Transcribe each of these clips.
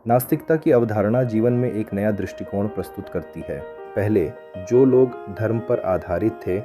नास्तिकता की अवधारणा जीवन में एक नया दृष्टिकोण प्रस्तुत करती है। पहले जो लोग धर्म पर आधारित थे,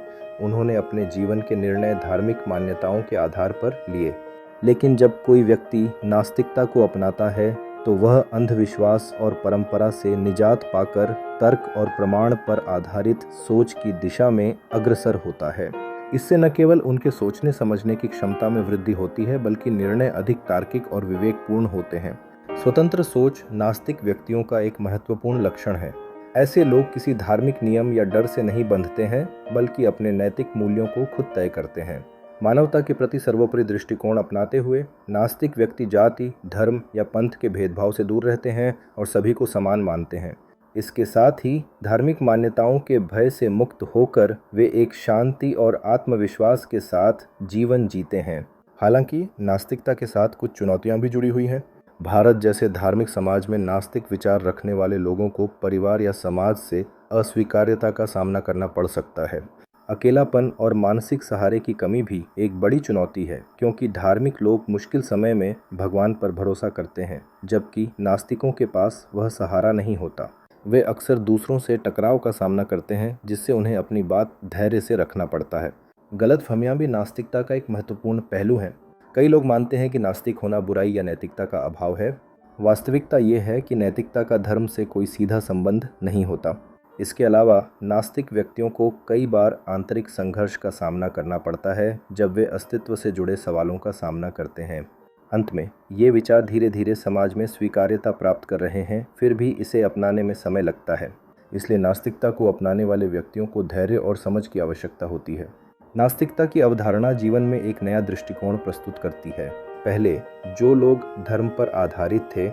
उन्होंने अपने जीवन के निर्णय धार्मिक मान्यताओं के आधार पर लिए। लेकिन जब कोई व्यक्ति नास्तिकता को अपनाता है, तो वह अंधविश्वास और परंपरा से निजात पाकर तर्क और प्रमाण पर आधारित सोच की दिशा में अग्रसर होता है। इससे न केवल उनके सोचने समझने की क्षमता में वृद्धि होती है, बल्कि निर्णय अधिक तार्किक और विवेकपूर्ण होते हैं। स्वतंत्र सोच नास्तिक व्यक्तियों का एक महत्वपूर्ण लक्षण है। ऐसे लोग किसी धार्मिक नियम या डर से नहीं बंधते हैं, बल्कि अपने नैतिक मूल्यों को खुद तय करते हैं। मानवता के प्रति सर्वोपरि दृष्टिकोण अपनाते हुए नास्तिक व्यक्ति जाति, धर्म या पंथ के भेदभाव से दूर रहते हैं और सभी को समान मानते हैं। इसके साथ ही धार्मिक मान्यताओं के भय से मुक्त होकर वे एक शांति और आत्मविश्वास के साथ जीवन जीते हैं। हालांकि नास्तिकता के साथ कुछ चुनौतियां भी जुड़ी हुई हैं। भारत जैसे धार्मिक समाज में नास्तिक विचार रखने वाले लोगों को परिवार या समाज से अस्वीकार्यता का सामना करना पड़ सकता है। अकेलापन और मानसिक सहारे की कमी भी एक बड़ी चुनौती है, क्योंकि धार्मिक लोग मुश्किल समय में भगवान पर भरोसा करते हैं, जबकि नास्तिकों के पास वह सहारा नहीं होता। वे अक्सर दूसरों से टकराव का सामना करते हैं, जिससे उन्हें अपनी बात धैर्य से रखना पड़ता है। गलतफहमियां भी नास्तिकता का एक महत्वपूर्ण पहलू हैं। कई लोग मानते हैं कि नास्तिक होना बुराई या नैतिकता का अभाव है। वास्तविकता ये है कि नैतिकता का धर्म से कोई सीधा संबंध नहीं होता। इसके अलावा नास्तिक व्यक्तियों को कई बार आंतरिक संघर्ष का सामना करना पड़ता है, जब वे अस्तित्व से जुड़े सवालों का सामना करते हैं। अंत में ये विचार धीरे धीरे समाज में स्वीकार्यता प्राप्त कर रहे हैं, फिर भी इसे अपनाने में समय लगता है। इसलिए नास्तिकता को अपनाने वाले व्यक्तियों को धैर्य और समझ की आवश्यकता होती है। नास्तिकता की अवधारणा जीवन में एक नया दृष्टिकोण प्रस्तुत करती है। पहले जो लोग धर्म पर आधारित थे,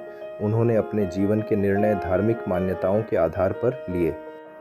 उन्होंने अपने जीवन के निर्णय धार्मिक मान्यताओं के आधार पर लिए।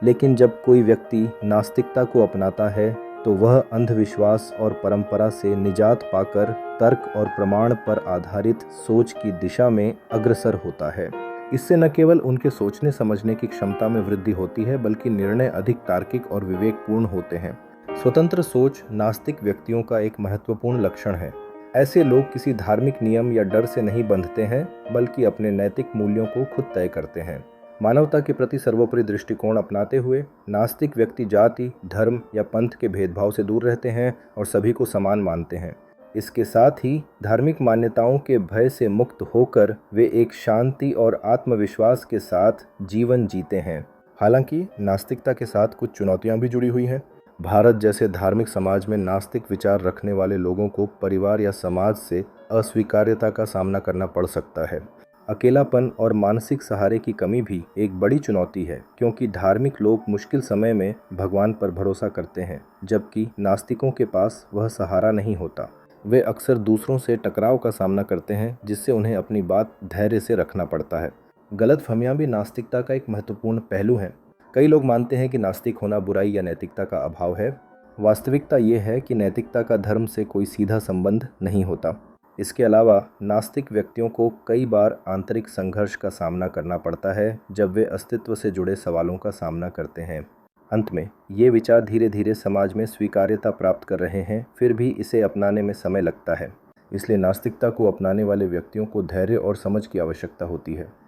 लेकिन जब कोई व्यक्ति नास्तिकता को अपनाता है, तो वह अंधविश्वास और परंपरा से निजात पाकर तर्क और प्रमाण पर आधारित सोच की दिशा में अग्रसर होता है। इससे न केवल उनके सोचने समझने की क्षमता में वृद्धि होती है, बल्कि निर्णय अधिक तार्किक और विवेकपूर्ण होते हैं। स्वतंत्र सोच नास्तिक व्यक्तियों का एक महत्वपूर्ण लक्षण है। ऐसे लोग किसी धार्मिक नियम या डर से नहीं बंधते हैं, बल्कि अपने नैतिक मूल्यों को खुद तय करते हैं। मानवता के प्रति सर्वोपरि दृष्टिकोण अपनाते हुए नास्तिक व्यक्ति जाति, धर्म या पंथ के भेदभाव से दूर रहते हैं और सभी को समान मानते हैं। इसके साथ ही धार्मिक मान्यताओं के भय से मुक्त होकर वे एक शांति और आत्मविश्वास के साथ जीवन जीते हैं। हालांकि नास्तिकता के साथ कुछ चुनौतियां भी जुड़ी हुई हैं। भारत जैसे धार्मिक समाज में नास्तिक विचार रखने वाले लोगों को परिवार या समाज से अस्वीकार्यता का सामना करना पड़ सकता है। अकेलापन और मानसिक सहारे की कमी भी एक बड़ी चुनौती है, क्योंकि धार्मिक लोग मुश्किल समय में भगवान पर भरोसा करते हैं, जबकि नास्तिकों के पास वह सहारा नहीं होता। वे अक्सर दूसरों से टकराव का सामना करते हैं, जिससे उन्हें अपनी बात धैर्य से रखना पड़ता है। गलतफहमियां भी नास्तिकता का एक महत्वपूर्ण पहलू हैं। कई लोग मानते हैं कि नास्तिक होना बुराई या नैतिकता का अभाव है। वास्तविकता ये है कि नैतिकता का धर्म से कोई सीधा संबंध नहीं होता। इसके अलावा नास्तिक व्यक्तियों को कई बार आंतरिक संघर्ष का सामना करना पड़ता है, जब वे अस्तित्व से जुड़े सवालों का सामना करते हैं। अंत में ये विचार धीरे धीरे समाज में स्वीकार्यता प्राप्त कर रहे हैं, फिर भी इसे अपनाने में समय लगता है। इसलिए नास्तिकता को अपनाने वाले व्यक्तियों को धैर्य और समझ की आवश्यकता होती है।